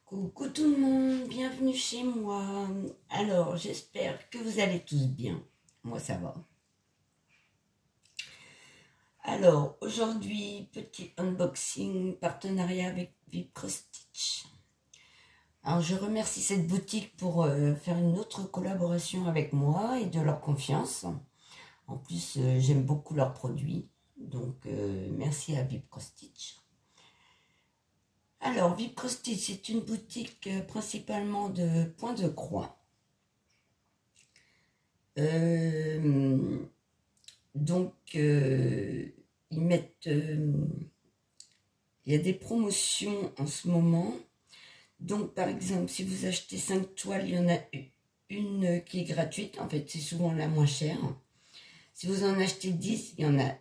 Coucou tout le monde, bienvenue chez moi. Alors, j'espère que vous allez tous bien. Moi, ça va. Alors, aujourd'hui, petit unboxing, partenariat avec Viprostitch. Alors, je remercie cette boutique pour faire une autre collaboration avec moi et de leur confiance. En plus, j'aime beaucoup leurs produits. Donc, merci à Viprostitch. Alors, Viprostitch, c'est une boutique principalement de points de croix. Ils mettent... il y a des promotions en ce moment. Donc, par exemple, si vous achetez 5 toiles, il y en a une qui est gratuite. En fait, c'est souvent la moins chère. Si vous en achetez 10, il y en a...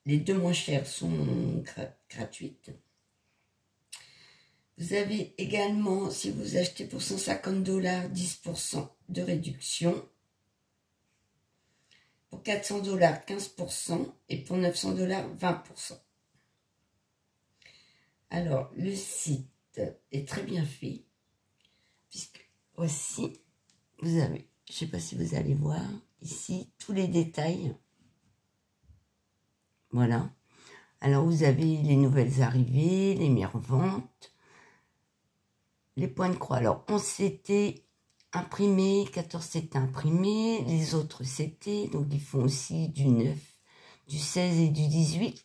Les deux moins chères sont gratuites. Vous avez également, si vous achetez pour 150 $, 10% de réduction. Pour 400 $, 15%. Et pour 900 $, 20%. Alors, le site est très bien fait. Puisque voici, vous avez, je ne sais pas si vous allez voir, ici, tous les détails. Voilà. Alors, vous avez les nouvelles arrivées, les meilleures ventes. Les points de croix. Alors, 11 c'était imprimé, 14 c'était imprimé, les autres c'était, donc ils font aussi du 9, du 16 et du 18.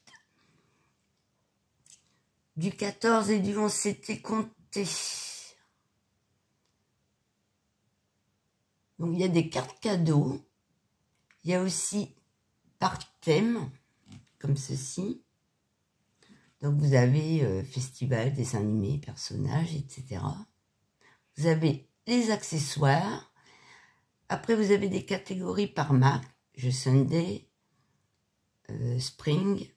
Du 14 et du 11 c'était compté. Donc, il y a des cartes cadeaux. Il y a aussi par thème, comme ceci. Donc, vous avez festival, dessin animé, personnages, etc. Vous avez les accessoires. Après, vous avez des catégories par marque. Je Sunday, Spring,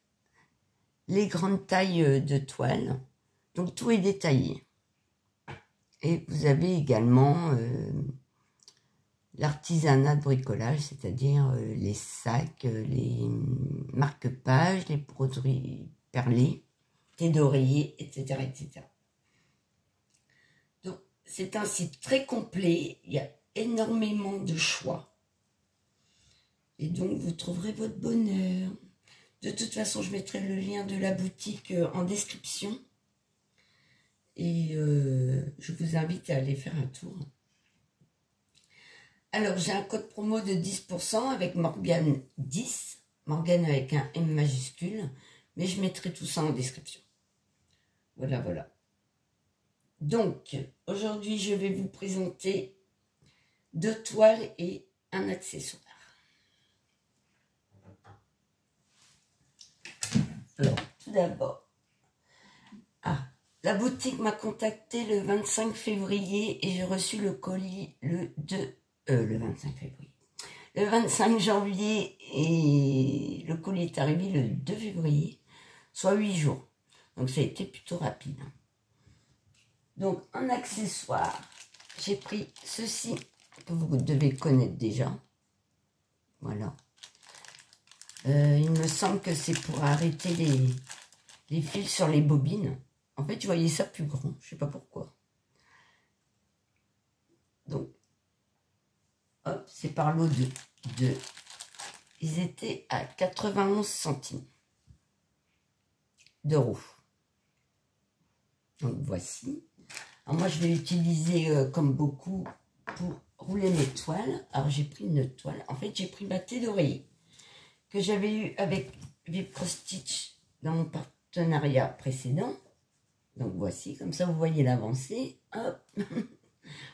les grandes tailles de toile. Donc, tout est détaillé. Et vous avez également l'artisanat de bricolage, c'est-à-dire les sacs, les marque-pages, les broderies perlées, thé d'oreiller, etc., etc. Donc, c'est un site très complet. Il y a énormément de choix. Et donc, vous trouverez votre bonheur. De toute façon, je mettrai le lien de la boutique en description. Et je vous invite à aller faire un tour. Alors, j'ai un code promo de 10% avec Morgane 10. Morgane avec un M majuscule. Mais je mettrai tout ça en description. Voilà, voilà. Donc, aujourd'hui, je vais vous présenter 2 toiles et un accessoire. Alors, tout d'abord, la boutique m'a contacté le 25 février et j'ai reçu le colis le 25 février. Le 25 janvier et le colis est arrivé le 2 février, soit 8 jours. Donc, ça a été plutôt rapide. Donc, en accessoire, j'ai pris ceci que vous devez connaître déjà. Voilà. Il me semble que c'est pour arrêter les fils sur les bobines. En fait, je voyais ça plus grand. Je ne sais pas pourquoi. Donc, hop, c'est par lot de 2. Ils étaient à 91 centimes d'euros. Donc, voici. Alors, moi, je vais l'utiliser comme beaucoup pour rouler mes toiles. Alors, j'ai pris une toile. En fait, j'ai pris ma thé d'oreiller que j'avais eu avec Viprostitch dans mon partenariat précédent. Donc, voici. Comme ça, vous voyez l'avancée. Hop,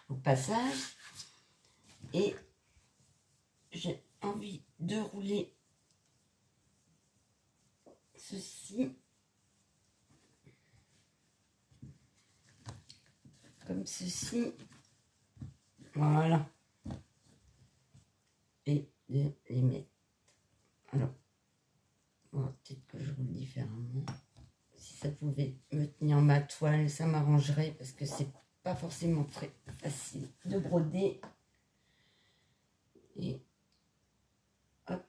au passage. Et j'ai envie de rouler ceci comme ceci. Voilà. Et de les mettre. Alors, peut-être que je roule différemment. Si ça pouvait me tenir ma toile, ça m'arrangerait parce que c'est pas forcément très facile de broder. Et hop.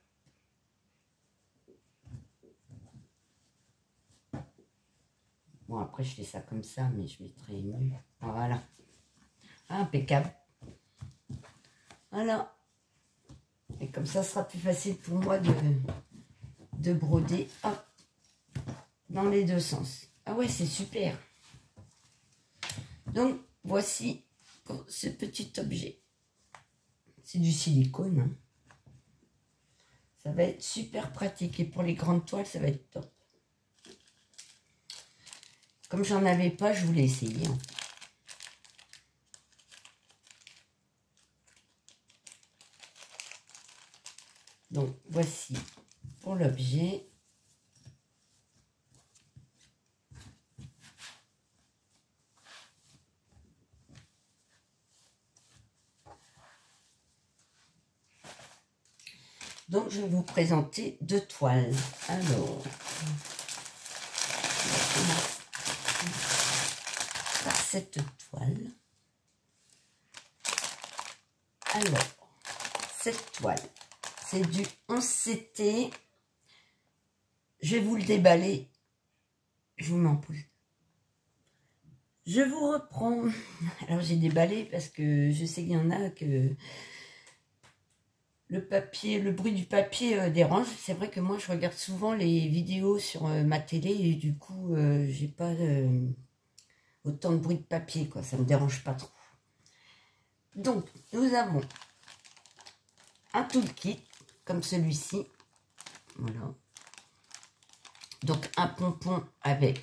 Bon, après, je fais ça comme ça, mais je mettrai mieux. Voilà. Impeccable. Voilà. Et comme ça, ce sera plus facile pour moi de broder. Hop. Dans les deux sens. Ah ouais, c'est super. Donc, voici ce petit objet. C'est du silicone. Hein. Ça va être super pratique. Et pour les grandes toiles, ça va être top. Comme j'en avais pas, je voulais essayer. Hein. Donc, voici pour l'objet. Donc, je vais vous présenter deux toiles. Alors, par cette toile. Alors, cette toile, c'est du 11CT. Je vais vous le déballer. Je vous mets en pause. Je vous reprends. Alors, j'ai déballé parce que je sais qu'il y en a que le papier, le bruit du papier dérange. C'est vrai que moi, je regarde souvent les vidéos sur ma télé et du coup, j'ai pas autant de bruit de papier, quoi. Ça me dérange pas trop. Donc, nous avons un toolkit comme celui-ci. Voilà. Donc, un pompon avec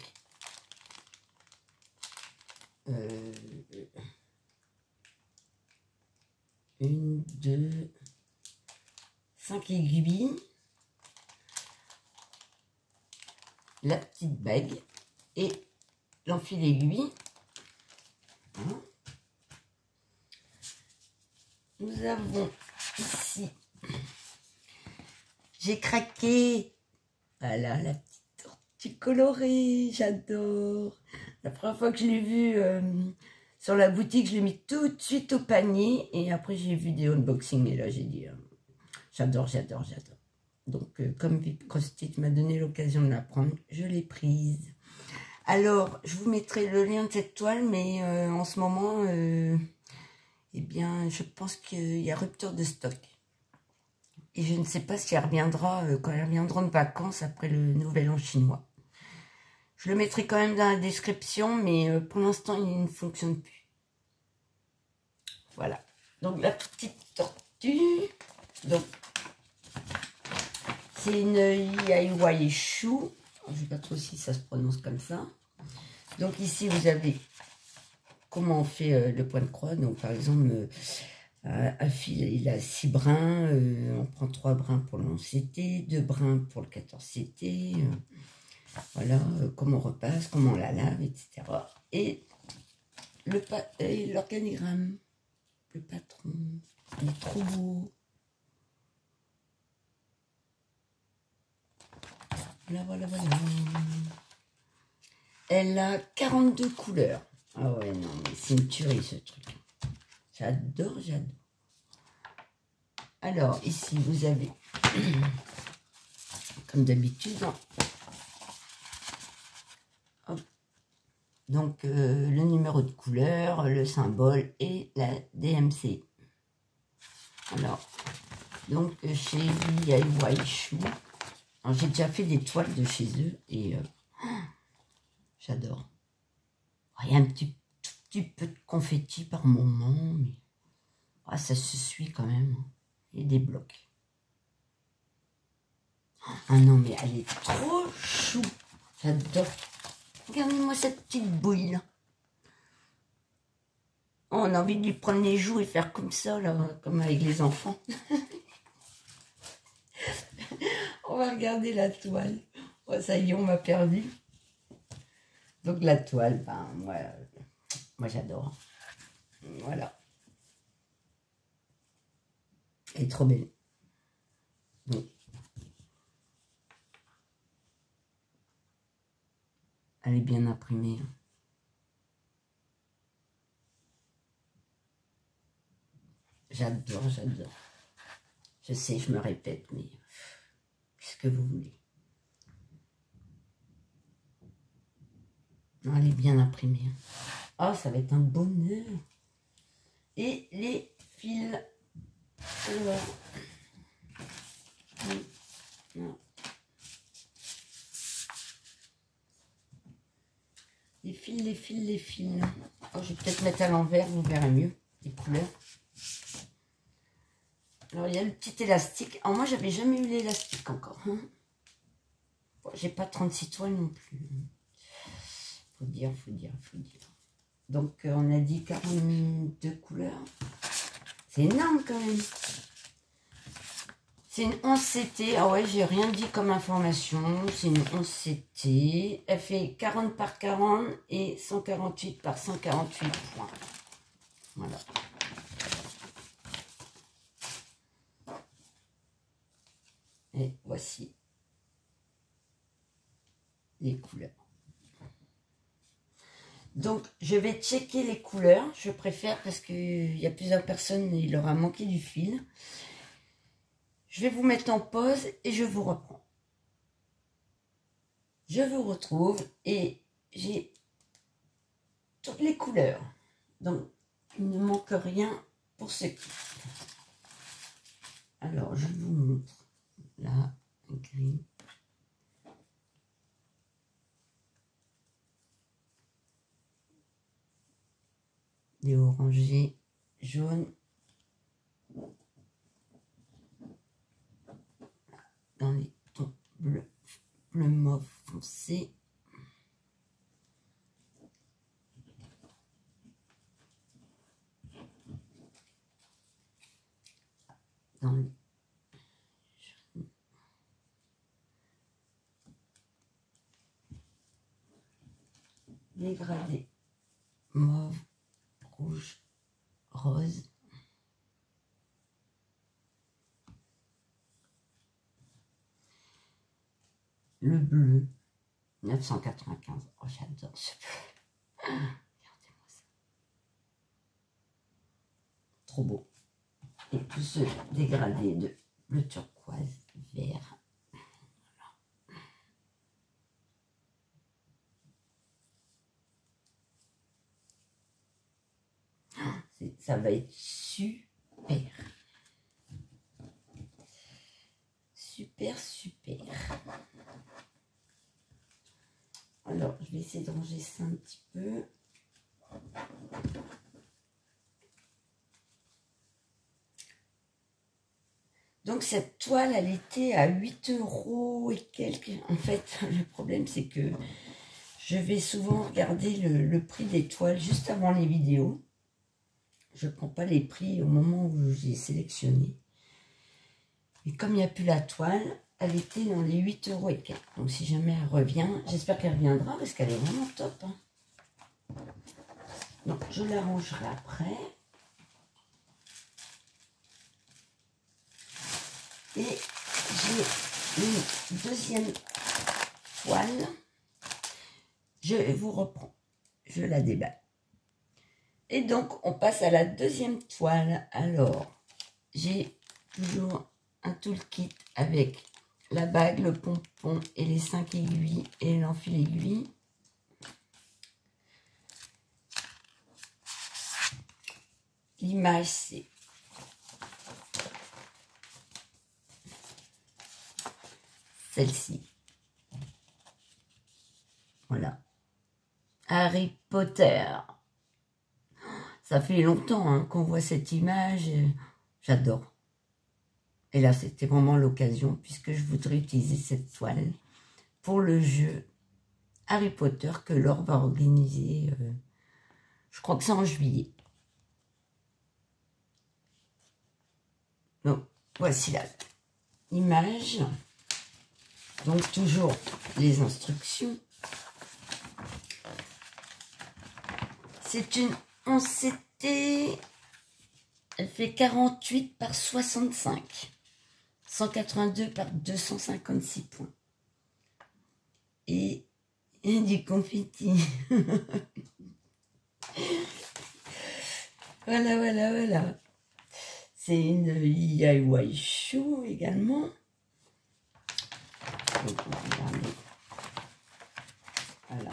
une, deux, 5 aiguilles, la petite bague et l'enfil aiguille. Hein. Nous avons ici, j'ai craqué, voilà la petite tortue colorée, j'adore. La première fois que je l'ai vue sur la boutique, je l'ai mis tout de suite au panier et après j'ai vu des unboxings et là j'ai dit j'adore, j'adore, j'adore. Donc comme Vip Cross-Stitch m'a donné l'occasion de la prendre, je l'ai prise. Alors je vous mettrai le lien de cette toile, mais en ce moment eh bien, je pense qu'il y a rupture de stock. Et je ne sais pas si elle reviendra quand elle reviendra de vacances après le Nouvel An chinois. Je le mettrai quand même dans la description, mais pour l'instant, il ne fonctionne plus. Voilà. Donc, la petite tortue. Donc, c'est une DIY chou. Je ne sais pas trop si ça se prononce comme ça. Donc, ici, vous avez comment on fait le point de croix. Donc, par exemple, un fil, il a 6 brins. On prend 3 brins pour le 11CT, 2 brins pour le 14CT. Voilà, comment on repasse, comment on la lave, etc. Et l'organigramme, le patron, il est trop beau. Voilà, voilà, voilà. Elle a 42 couleurs. Ah ouais, non, mais c'est une tuerie ce truc. J'adore, j'adore. Alors, ici, vous avez, comme d'habitude, donc le numéro de couleur, le symbole et la DMC. Alors, donc chez DIY Chou, j'ai déjà fait des toiles de chez eux et j'adore. Il y a un tout petit peu de confetti par moment, mais ça se suit quand même. Et des blocs. Ah non, mais elle est trop chou. J'adore. Regardez-moi cette petite bouille là. Oh, on a envie de lui prendre les joues et faire comme ça, là, comme avec les enfants. On va regarder la toile. Oh, ça y est, on m'a perdu. Donc la toile, ben, moi j'adore. Voilà. Elle est trop belle. Donc, elle est bien imprimée. J'adore, j'adore. Je sais, je me répète, mais qu'est-ce que vous voulez? Non, elle est bien imprimée. Oh, ça va être un bonheur. Et les fils. Alors, non. Les fils, les fils, les fils. Oh, je vais peut-être mettre à l'envers, vous verrez mieux les couleurs. Alors, il y a le petit élastique. Alors, moi, j'avais jamais eu l'élastique encore. Hein. Bon, j'ai pas 36 toiles non plus. Faut dire. Donc, on a dit 42 couleurs. C'est énorme quand même. C'est une 11 CT. Ah ouais, j'ai rien dit comme information. C'est une 11 CT. Elle fait 40 par 40 et 148 par 148 points. Voilà. Et voici les couleurs. Donc, je vais checker les couleurs. Je préfère parce qu'il y a plusieurs personnes, il leur a manqué du fil. Je vais vous mettre en pause et je vous reprends. Je vous retrouve et j'ai toutes les couleurs. Donc, il ne manque rien pour ce qui. Alors, je vous montre. Là, gris. Les orangés, jaunes. Dans les tons bleu mauve foncé. Dans les dégradés mauve, rouge, rose. Le bleu, 995. Oh, j'adore ce bleu. Regardez-moi ça. Trop beau. Et tout ce dégradé de bleu turquoise, vert. Voilà. Ça va être super. Super. Alors, je vais essayer de ranger ça un petit peu. Donc, cette toile, elle était à 8 € et quelques. En fait, le problème, c'est que je vais souvent regarder le prix des toiles juste avant les vidéos. Je ne prends pas les prix au moment où j'ai sélectionné. Et comme il n'y a plus la toile, elle était dans les 8 € et quelques. Donc, si jamais elle revient, j'espère qu'elle reviendra parce qu'elle est vraiment top. Hein. Donc, je la rangerai après. Et j'ai une deuxième toile. Je vous reprends. Je la déballe. Et donc, on passe à la deuxième toile. Alors, j'ai toujours un toolkit avec la bague, le pompon et les 5 aiguilles et l'enfil aiguille. L'image, c'est celle-ci. Voilà. Harry Potter. Ça fait longtemps hein, qu'on voit cette image. J'adore. Et là, c'était vraiment l'occasion, puisque je voudrais utiliser cette toile pour le jeu Harry Potter que Laure va organiser. Je crois que c'est en juillet. Donc, voici l'image. Donc, toujours les instructions. C'est une 11 CT. Elle fait 48 par 65. 182 par 256 points. Et du confetti. Voilà. C'est une DIY shoe également. Donc, voilà.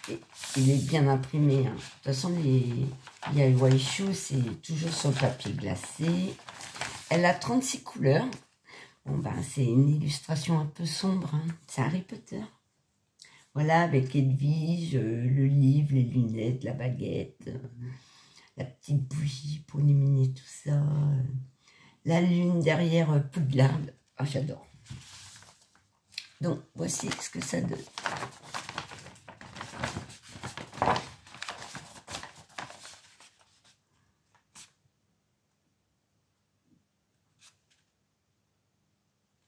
Et il est bien imprimé. Hein. De toute façon, les DIY Shoes, c'est toujours sur le papier glacé. Elle a 36 couleurs. Bon, ben, c'est une illustration un peu sombre. Hein. C'est Harry Potter. Voilà, avec Edwige, le livre, les lunettes, la baguette, la petite bougie pour illuminer tout ça. La lune derrière Poudlard. Ah, j'adore. Donc, voici ce que ça donne.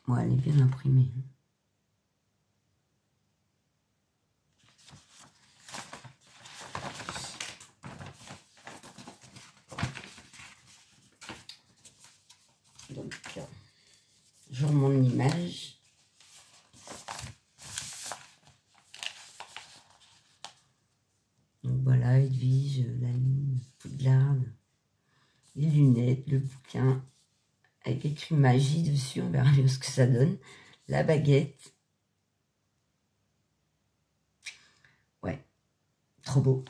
Bon, elle est bien imprimée. Donc, je remonte l'image. Donc voilà, Edwige, la lune, Poudlard, les lunettes, le bouquin, avec écrit magie dessus, on verra bien ce que ça donne. La baguette. Ouais, trop beau.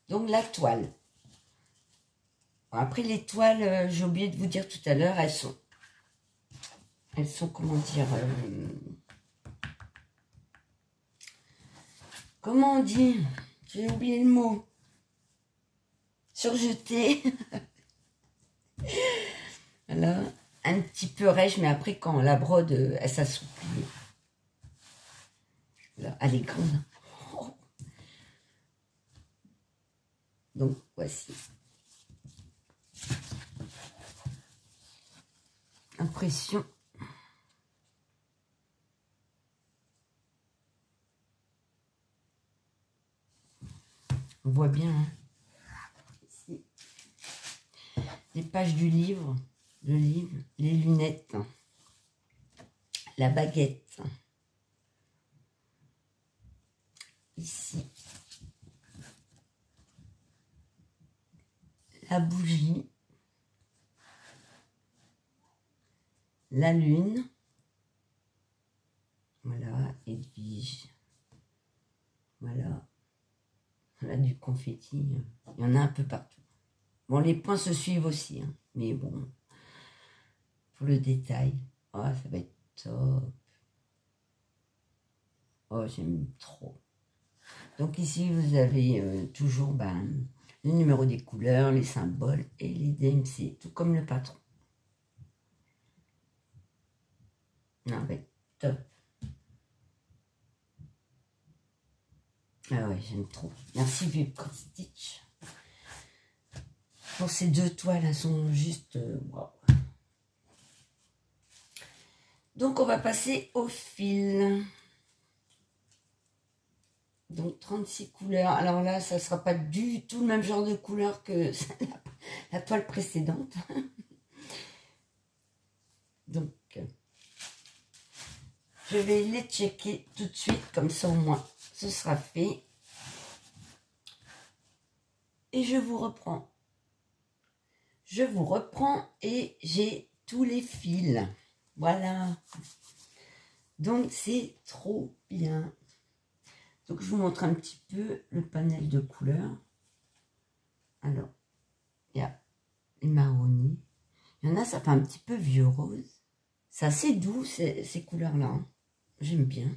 Donc la toile. Bon, après les toiles, j'ai oublié de vous dire tout à l'heure, elles sont comment dire, comment on dit, j'ai oublié le mot, surjetées. Voilà, un petit peu rêche, mais après quand la brode, elle s'assouplit. Elle est grande. Oh. Donc voici. Impression. On voit bien hein. Ici. Les pages du livre, le livre, les lunettes, la baguette. Ici. La bougie. La lune. Voilà, Edwige. Voilà. Voilà du confetti. Il y en a un peu partout. Bon, les points se suivent aussi. Hein, mais bon, pour le détail. Oh, ça va être top. Oh, j'aime trop. Donc ici, vous avez toujours le numéro des couleurs, les symboles et les DMC, tout comme le patron. Non, mais top. Ah ouais, j'aime trop. Merci Vibcon Stitch. Pour ces deux toiles, elles sont juste... wow. Donc, on va passer au fil. Donc, 36 couleurs. Alors là, ça ne sera pas du tout le même genre de couleur que la toile précédente. Donc, je vais les checker tout de suite. Comme ça, au moins, ce sera fait. Et je vous reprends. Je vous reprends et j'ai tous les fils. Voilà. Donc, c'est trop bien. Donc, je vous montre un petit peu le panel de couleurs. Alors, il y a les marronnés. Il y en a, ça fait un petit peu vieux rose. C'est assez doux, ces couleurs-là. Hein. J'aime bien.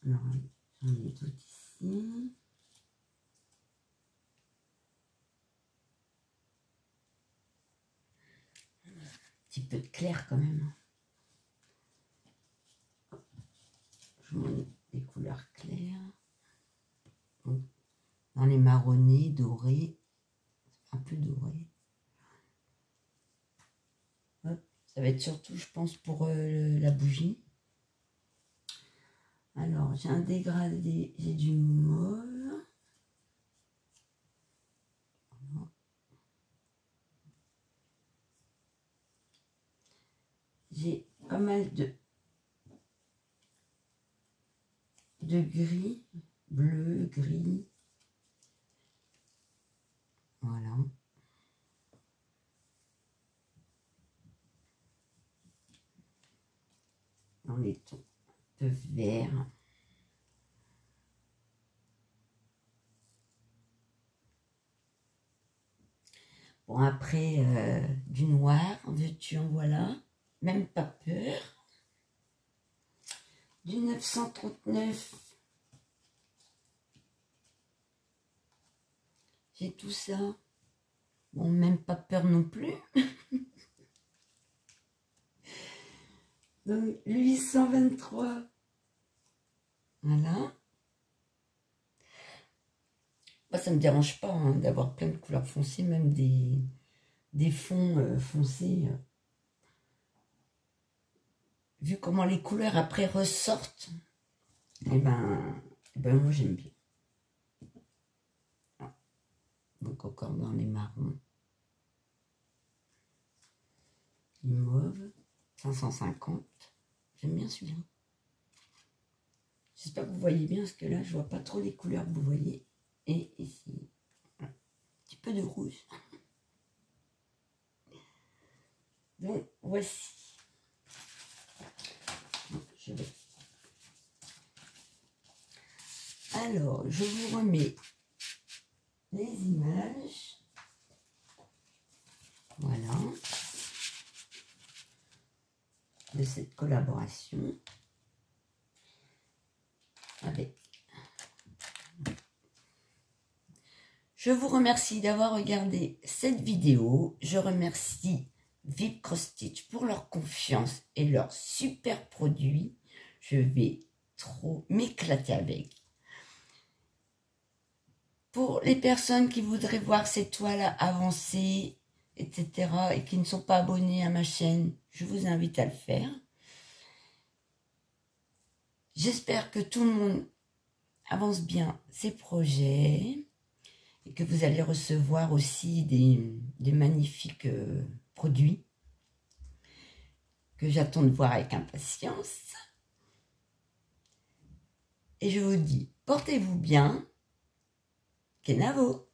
Alors, j'en ai tout ici. Un petit peu de clair quand même. Je vous montre des couleurs claires. Donc, dans les marronnés, dorés, un peu doré. Hop, ça va être surtout, je pense, pour la bougie. Alors, j'ai un dégradé, j'ai du mauve. Voilà. J'ai pas mal de gris, bleu, gris. Voilà. Dans les tons peu vert. Bon, après, du noir, en veux-tu, en voilà. Même pas peur. Du 939. J'ai tout ça. Bon, même pas peur non plus. Donc, 823. Voilà. Moi, ça ne me dérange pas hein, d'avoir plein de couleurs foncées, même des fonds foncés. Vu comment les couleurs après ressortent, moi j'aime bien. Donc encore dans les marrons. Les mauves, 550. J'aime bien celui-là. J'espère que vous voyez bien, parce que là, je vois pas trop les couleurs que vous voyez. Et ici, un petit peu de rouge. Donc, voici. Je vais. Alors, je vous remets les images. Voilà. De cette collaboration avec. Je vous remercie d'avoir regardé cette vidéo. Je remercie VIP Cross Stitch pour leur confiance et leurs super produits. Je vais trop m'éclater avec. Pour les personnes qui voudraient voir ces toiles avancées, etc. et qui ne sont pas abonnés à ma chaîne, je vous invite à le faire. J'espère que tout le monde avance bien ses projets et que vous allez recevoir aussi des magnifiques produits que j'attends de voir avec impatience. Et je vous dis, portez-vous bien. Kenavo.